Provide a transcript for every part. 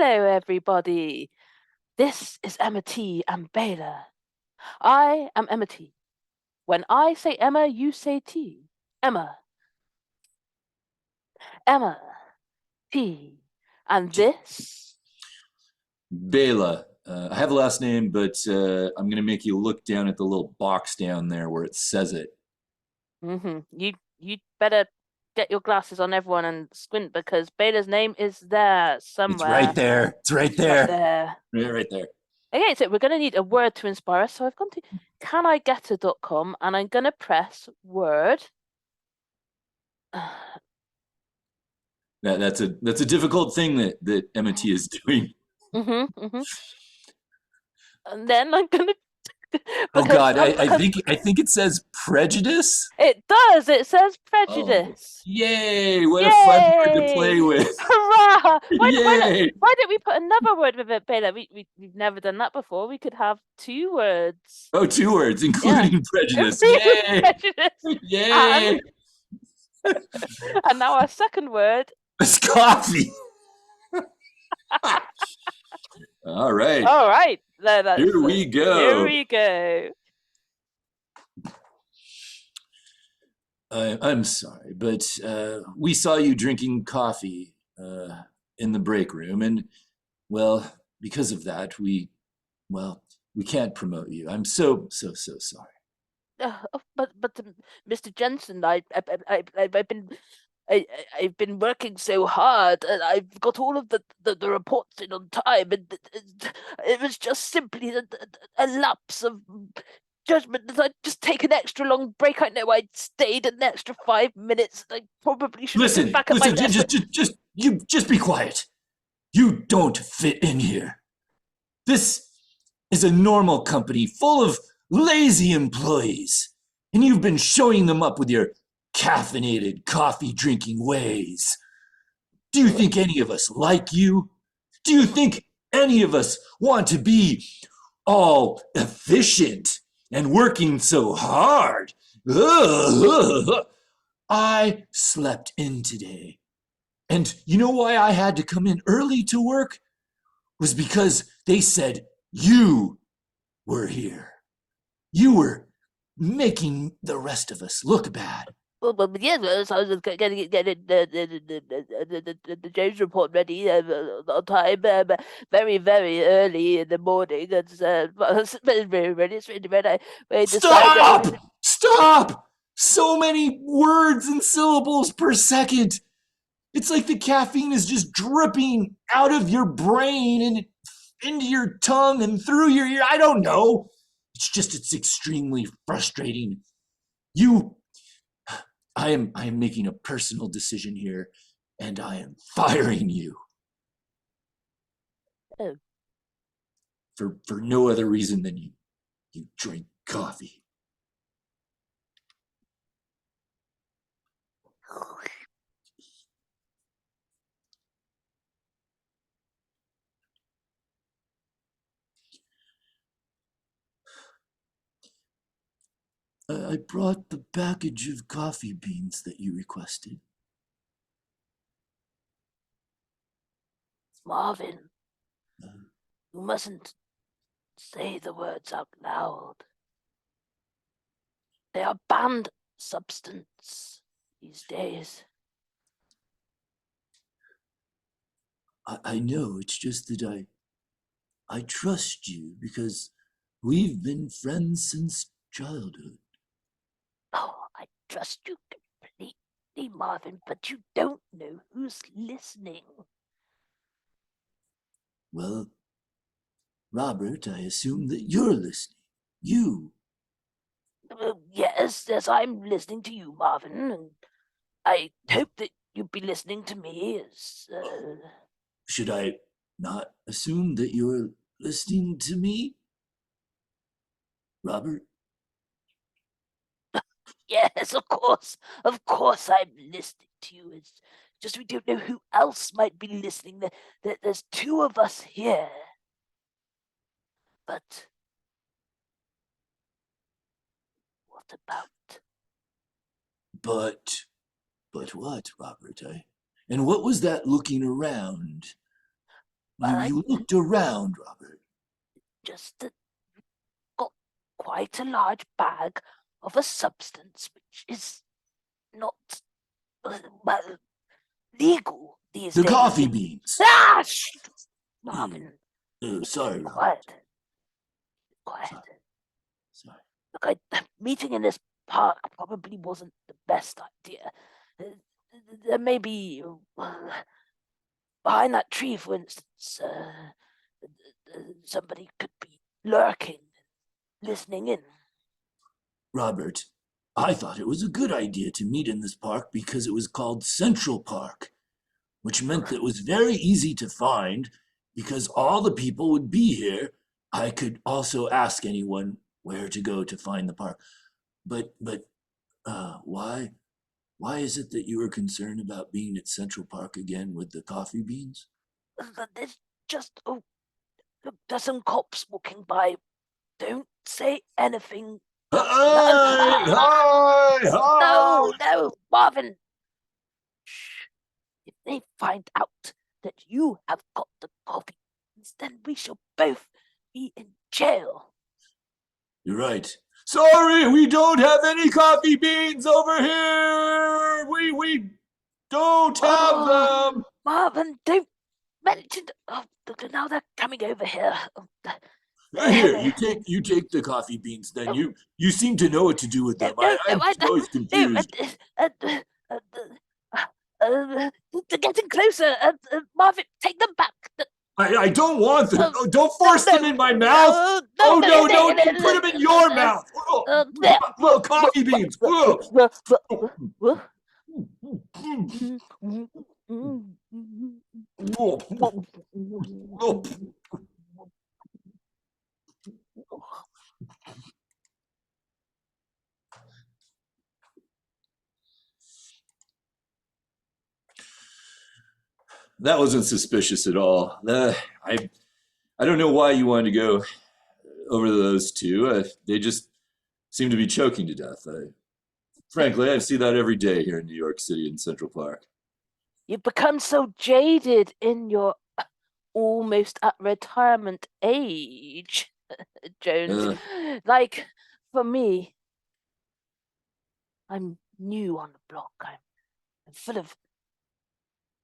Hello, everybody. This is Emma T and Bela. I am Emma T. When I say Emma, you say T. Emma, Emma, T. And this? Bela. I have a last name, but I'm going to make you look down at the little box down there where it says it. You better get your glasses on, everyone, and squint because Bela's name is there It's somewhere. right there. It's right Right there. there. Right there. Okay, so we're going to need a word to inspire us. So I've gone to canigetter.com and I'm going to press word. That's a difficult thing that M&T is doing. And then I'm gonna Oh because God, I think it says prejudice. it does. It says Oh, prejudice. yay! What a fun word to Yay! play with. Hurrah! Yay! Why don't we put another word with it, Bela? We've never done that before. We could have two words. Oh, two words, Yeah. including prejudice. Including Yay! prejudice. Yay! And now our second word. It's coffee. All right. All right. Here we Here go. we go. I'm sorry, but we saw you drinking coffee in the break room, and well, because of that, we can't promote you. I'm so sorry. But Mr. Jensen, I've been I've been working so hard, and I've got all of the reports in on time, and it was just simply a lapse of judgment that I'd just take an extra long break. I know I'd stayed an extra 5 minutes. I probably should have been Listen, back at my listen, desk. just be quiet. You don't fit in here. This is a normal company full of lazy employees, and you've been showing them up with your caffeinated coffee drinking ways. Do you think any of us like you? Do you think any of us want to be all efficient and working so hard? Ugh. I slept in today. And you know why I had to come in early to work? Was because they said you were here. You were making the rest of us look bad. Well, yes, I was getting the James report ready on time, very, very early in the morning. It's very ready. It's really ready. We decided. Stop! Stop! So many words and syllables per second. It's like the caffeine is just dripping out of your brain and into your tongue and through your ear. I don't know. It's extremely frustrating. I am making a personal decision here, and I am firing you. Oh. For no other reason than you drink coffee. I brought the package of coffee beans that you requested. Marvin, you mustn't say the words out loud. They are banned substance these days. I know, it's just that I trust you because we've been friends since childhood. Oh, I trust you completely, Marvin, but you don't know who's listening. Well, Robert, I assume that you're listening. You. Yes, I'm listening to you, Marvin, and I hope that you'd be listening to me as. Should I not assume that you're listening to me? Robert? Yes, of course, I'm listening to you. It's just we don't know who else might be listening. There's two of us here, but what about? But what, Robert? And what was that looking around? Well, You looked around, Robert. just got quite a large bag of a substance which is not well legal these The days. coffee beans. Ah, Hmm. Marvin, Sorry, Robert. quiet, quiet. Sorry. Sorry. Look, meeting in this park probably wasn't the best idea. There may be behind that tree, for instance, somebody could be lurking, listening in. Robert, I thought it was a good idea to meet in this park because it was called Central Park, which meant that it was very easy to find because all the people would be here. I could also ask anyone where to go to find the park. But why is it that you were concerned about being at Central Park again with the coffee beans? There's just look, there's some cops walking by. Don't say anything. No, Hi, hi, hi. no, no, Marvin. Shh. If they find out that you have got the coffee, then we shall both be in jail. You're right. Sorry, we don't have any coffee beans over here. We don't have Oh, them. Marvin, don't mention. Oh, now they're coming over here. Here, There. you take the coffee beans. Then No, you seem to know what to do with no, them. no, no, I'm always no. confused. They're getting closer. Marvin, take them back. I don't want them. Uh, Oh, don't no, force them no, in my mouth. no, no, Oh no, no, no! You put them in your mouth. Oh, no, oh, coffee beans. Oh. Oh. That wasn't suspicious at all. I don't know why you wanted to go over those two. They just seem to be choking to death. Frankly, I see that every day here in New York City in Central Park. You've become so jaded in your almost at retirement age, Jones. Uh, Like, for me, I'm new on the block. I'm full of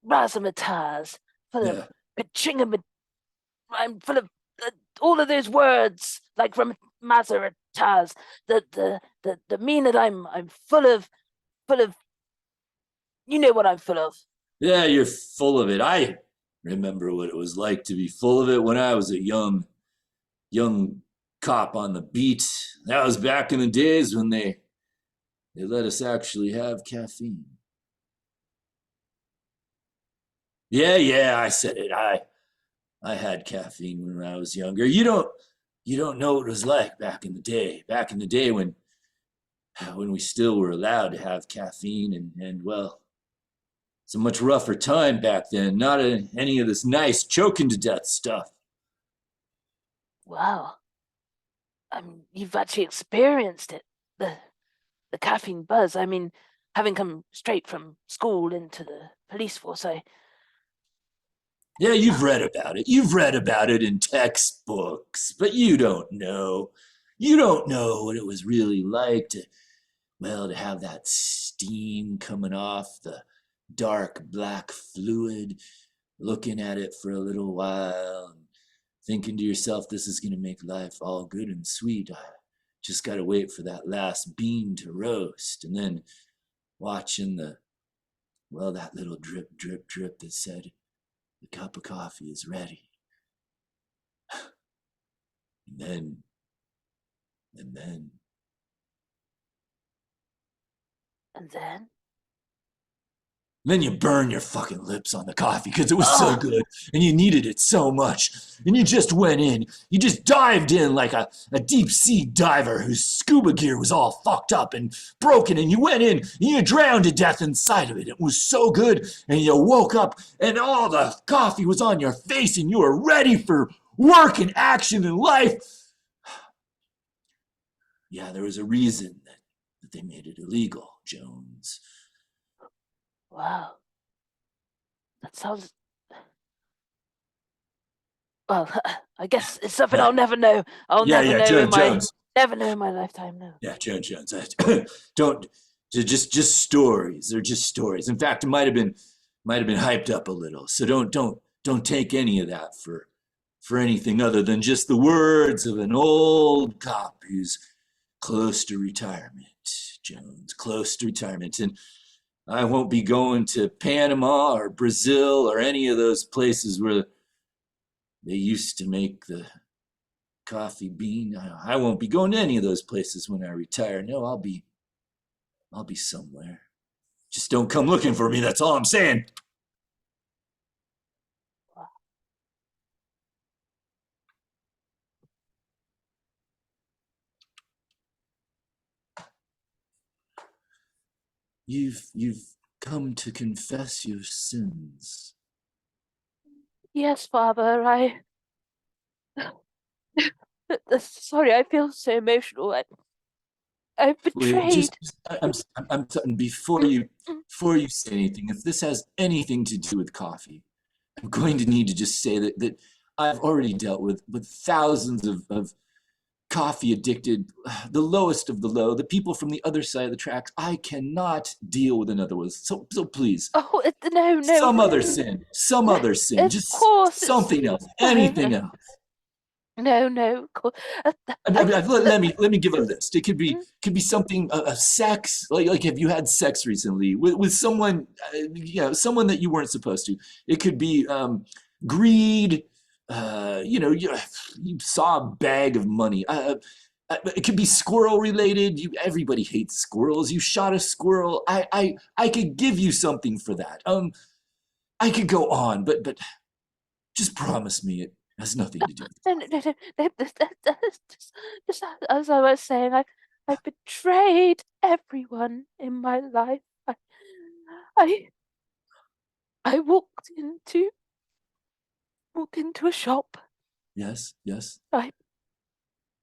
razzmatazz, full of yeah, pachingam. I'm full of all of those words, like from Mazarataz. The mean that I'm full of. You know what I'm full of. yeah, you're full of it. I remember what it was like to be full of it when I was a young cop on the beat. That was back in the days when they let us actually have caffeine. Yeah, yeah, I said it. I had caffeine when I was younger. You don't know what it was like back in the day. Back in the day when we still were allowed to have caffeine and well, it's a much rougher time back then. Not any of this nice choking to death stuff. Wow. You've actually experienced it. The caffeine buzz. Having come straight from school into the police force, Yeah, you've read about it. You've read about it in textbooks, but you don't know. You don't know what it was really like to have that steam coming off the dark black fluid, looking at it for a little while, and thinking to yourself, this is going to make life all good and sweet. I just got to wait for that last bean to roast. And then watching that little drip, drip, drip that said, the cup of coffee is ready. And and then, and then then you burn your fucking lips on the coffee because it was so oh good and you needed it so much. And you just went in, you just dived in like a deep sea diver whose scuba gear was all fucked up and broken. And you went in and you drowned to death inside of it. It was so good. And you woke up and all the coffee was on your face and you were ready for work and action and life. Yeah, there was a reason that they made it illegal, Jones. wow, that sounds Well, I guess it's something I'll never know. I'll Yeah, never yeah, know in my Jones. never know in my lifetime. No. Yeah, Jones. Don't just stories. They're just stories. In fact, it might have been hyped up a little. So don't take any of that for anything other than just the words of an old cop who's close to retirement. Jones, close to retirement, and I won't be going to Panama or Brazil or any of those places where they used to make the coffee bean. I won't be going to any of those places when I retire. No, I'll be somewhere. Just don't come looking for me. That's all I'm saying. You've come to confess your sins. Yes, Father. Sorry, I feel so emotional. I've Wait, betrayed. I'm before you say anything. If this has anything to do with coffee, I'm going to need to just say that I've already dealt with thousands of coffee addicted, the lowest of the low, the people from the other side of the tracks. I cannot deal with another one. So please, Oh, no, no, some other sin, of just course it's something else, anything else. no, no. Of course. Let me give a list. It could be Mm, something sex. Like have you had sex recently with someone someone that you weren't supposed to. It could be greed. You saw a bag of money. It could be squirrel related. Everybody hates squirrels. You shot a squirrel. I could give you something for that. I could go on, but just promise me it has nothing to do with no, no, no, no, no, just as I was saying, I betrayed everyone in my life. I, I walked into a shop. Yes, yes. I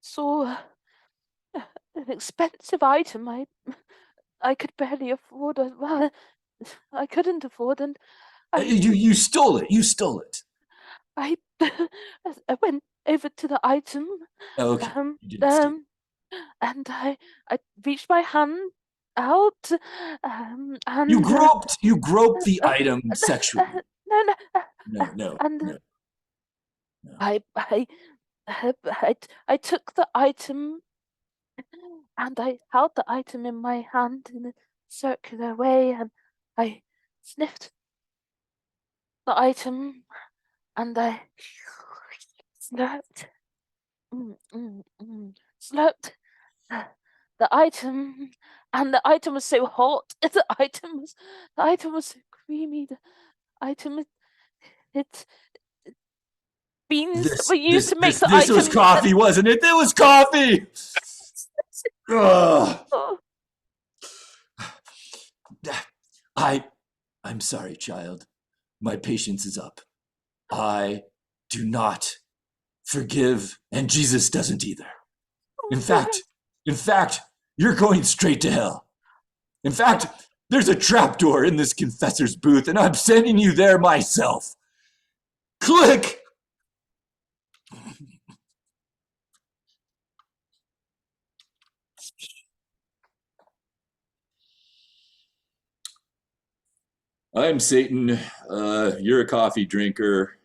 saw an expensive item. I could barely afford. Well, I couldn't afford, and I You stole it. You stole it. I I went over to the item, Oh, okay. um, You didn't steal um, and I reached my hand out, You and groped the uh, item sexually. no, no, No, no, and no, no. I took the item and I held the item in my hand in a circular way, and I sniffed the item, and I slurped, slurped the item, and the item was so hot. The item was so creamy. The item, it's beans that This were used this to make this the this was item. coffee, wasn't it? It was coffee. Ugh. Oh, I I'm sorry, child. My patience is up. I do not forgive, and Jesus doesn't either. In fact, in fact, you're going straight to hell. In fact, there's a trapdoor in this confessor's booth, and I'm sending you there myself. Click! I'm Satan. You're a coffee drinker.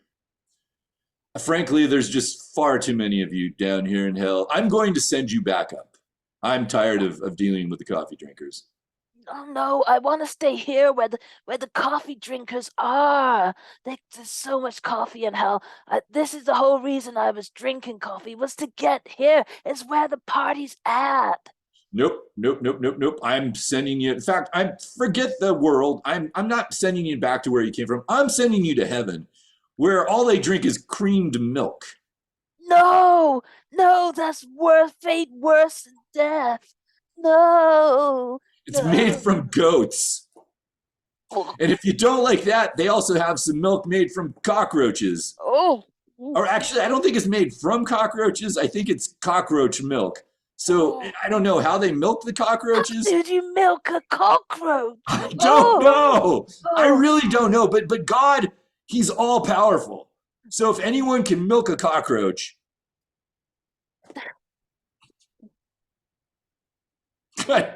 Frankly, there's just far too many of you down here in hell. I'm going to send you back up. I'm tired of dealing with the coffee drinkers. oh no, I want to stay here where the coffee drinkers are. There's so much coffee in hell. This is the whole reason I was drinking coffee, was to get here. It's where the party's at. Nope, nope, nope, nope, nope. I'm sending you. In fact, I forget the world. I'm not sending you back to where you came from. I'm sending you to heaven, where all they drink is creamed milk. No, no, that's fate worse than death. No, It's made no. from goats. Oh, And if you don't like that, they also have some milk made from cockroaches. oh, Or actually, I don't think it's made from cockroaches. I think it's cockroach milk. So oh. I don't know how they milk the How cockroaches. did you milk a cockroach? I don't Oh, know. I oh. really don't know. But God, He's all powerful. So if anyone can milk a cockroach, I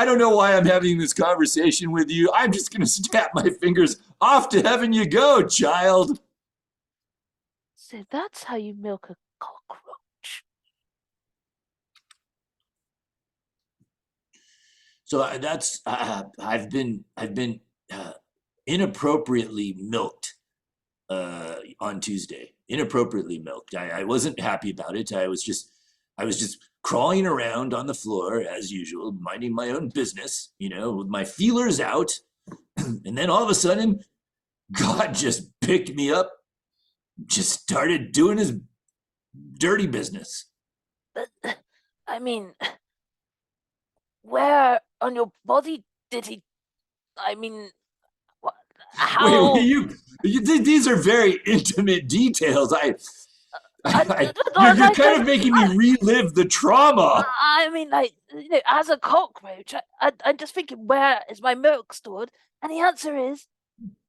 don't know why I'm having this conversation with you. I'm just gonna snap my fingers. Off to heaven you go, child. So that's how you milk a cockroach. So that's I've been inappropriately milked on Tuesday. Inappropriately milked. I wasn't happy about it. I was just crawling around on the floor as usual, minding my own business, with my feelers out, and then all of a sudden, God just picked me up, just started doing his dirty business. But I mean, where on your body did he? I mean, what, Wait, how? these are very intimate details. I, You're like kind of making me relive the trauma. I mean, like as a cockroach, I'm just thinking, where is my milk stored? And the answer is,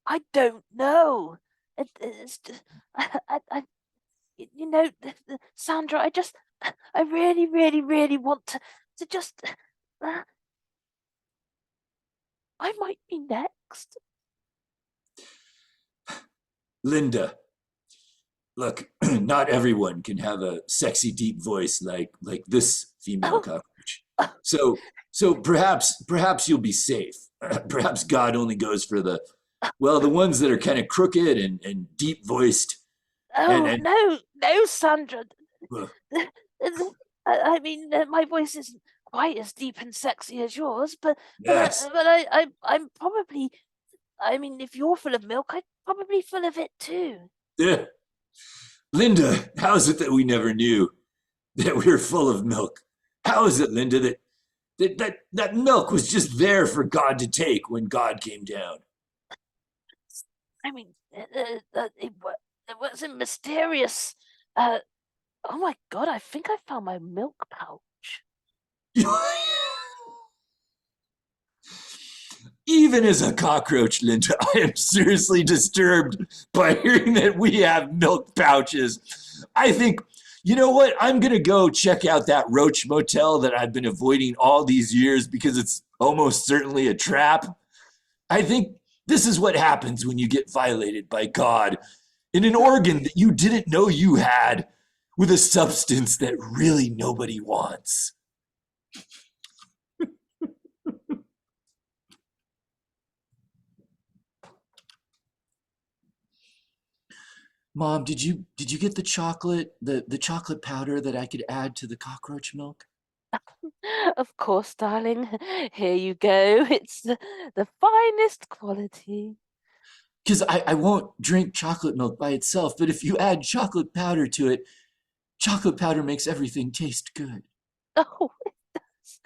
I don't know. It's just, I Sandra, I really, really, really want to just. Uh, I might be next. Linda, look, not everyone can have a sexy deep voice like this female Oh, cockroach. So perhaps you'll be safe. Perhaps God only goes for the ones that are kind of crooked and deep voiced oh and no, no, Sandra. uh, I mean, my voice isn't quite as deep and sexy as yours, yes. I'm probably. I mean, if you're full of milk, I'm probably full of it too. Yeah. Linda, how is it that we never knew that we were full of milk? How is it, Linda, that milk was just there for God to take when God came down? I mean, it wasn't mysterious. Uh, oh my God, I think I found my milk pouch. Even as a cockroach, Linda, I am seriously disturbed by hearing that we have milk pouches. I think, you know what? I'm going to go check out that roach motel that I've been avoiding all these years because it's almost certainly a trap. I think this is what happens when you get violated by God in an organ that you didn't know you had with a substance that really nobody wants. Mom, did you get the chocolate powder that I could add to the cockroach milk? Of course, darling. Here you go. It's the finest quality. Because I won't drink chocolate milk by itself, but if you add chocolate powder to it, chocolate powder makes everything taste good. Oh, it does.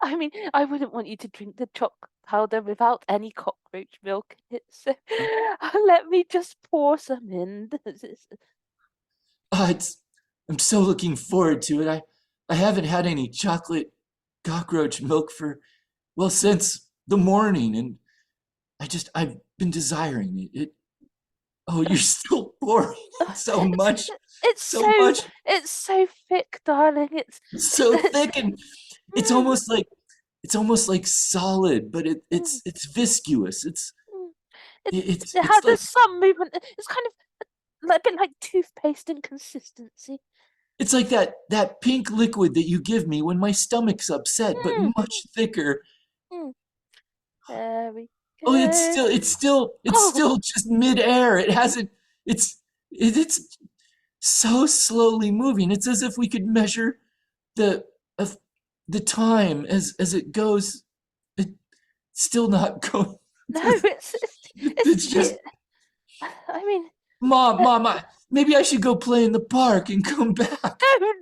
I mean, I wouldn't want you to drink the chocolate powder without any cockroach milk in it. So let me just pour some in. Oh, I'm so looking forward to it. I haven't had any chocolate cockroach milk well, since the morning, and I've been desiring it. Oh, you're still pouring so It's much, it's so so much, it's so thick, darling. so thick, and it's Mm, almost like it's almost like solid, but mm, it's viscous. mm. It It's it it's had like there's some movement. It's kind of like a bit like toothpaste in consistency. it's like that pink liquid that you give me when my stomach's upset, but Mm, much thicker. mm. There we Oh, go. it's Oh still just midair. It hasn't. It's so slowly moving. It's as if we could measure the of the time as it goes. It's still not going. no, It's just it, I mean, mom. Maybe I should go play in the park and come back. no, no,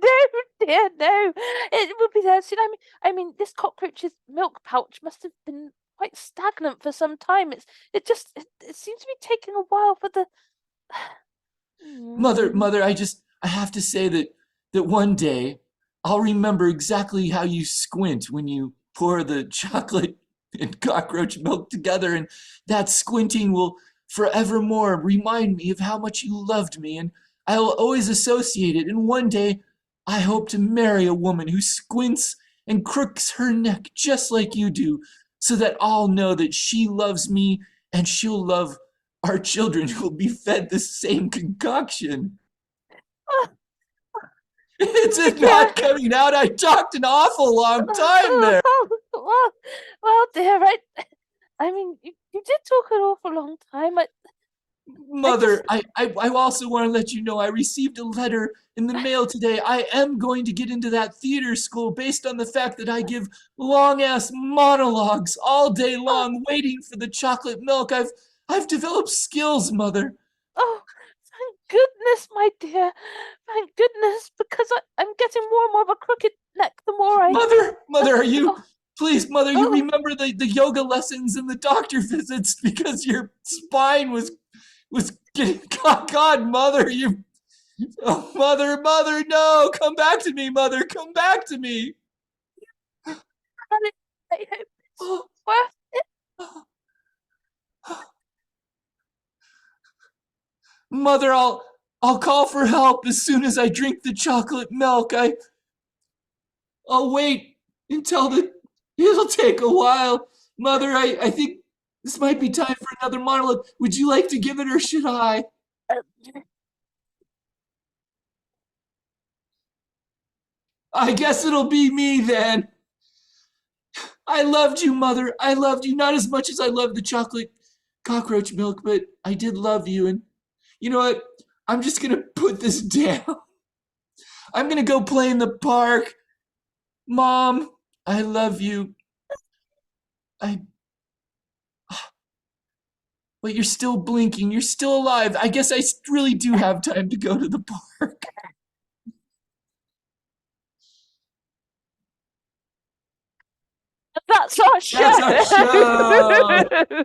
dear, no. It will be there soon. I mean, this cockroach's milk pouch must have been quite stagnant for some time. It seems to be taking a while for the. Mm. Mother, I have to say that one day I'll remember exactly how you squint when you pour the chocolate and cockroach milk together, and that squinting forevermore remind me of how much you loved me, and I will always associate it. And one day, I hope to marry a woman who squints and crooks her neck just like you do, so that I'll know that she loves me and she'll love our children who will be fed the same concoction. Oh, It's dear. not coming out. I talked an awful long time there. Well, dear, I mean, you did talk an awful long time. I Mother, just, I also want to let you know I received a letter in the mail today. I am going to get into that theater school based on the fact that I give long ass monologues all day oh, long waiting for the chocolate milk. I've developed skills, Mother. oh, thank goodness, my dear. Thank goodness, because I'm getting more and more of a crooked neck the more I. Mother, are you Oh, please, Mother, you oh, remember the yoga lessons and the doctor visits because your spine was getting God, Mother, you oh, Mother, no, come back to me, Mother, come back to me. honey, I hope it's Oh, worth it. Mother, I'll call for help as soon as I drink the chocolate milk. I'll wait until the it'll take a while. Mother, I think this might be time for another monologue. Would you like to give it or should I? Uh, I guess it'll be me then. I loved you, Mother. I loved you not as much as I loved the chocolate cockroach milk, but I did love you. And you know what? I'm just gonna put this down. I'm gonna go play in the park. Mom, I love you. I But you're still blinking. You're still alive. I guess I really do have time to go to the park. that's our That's our show. show.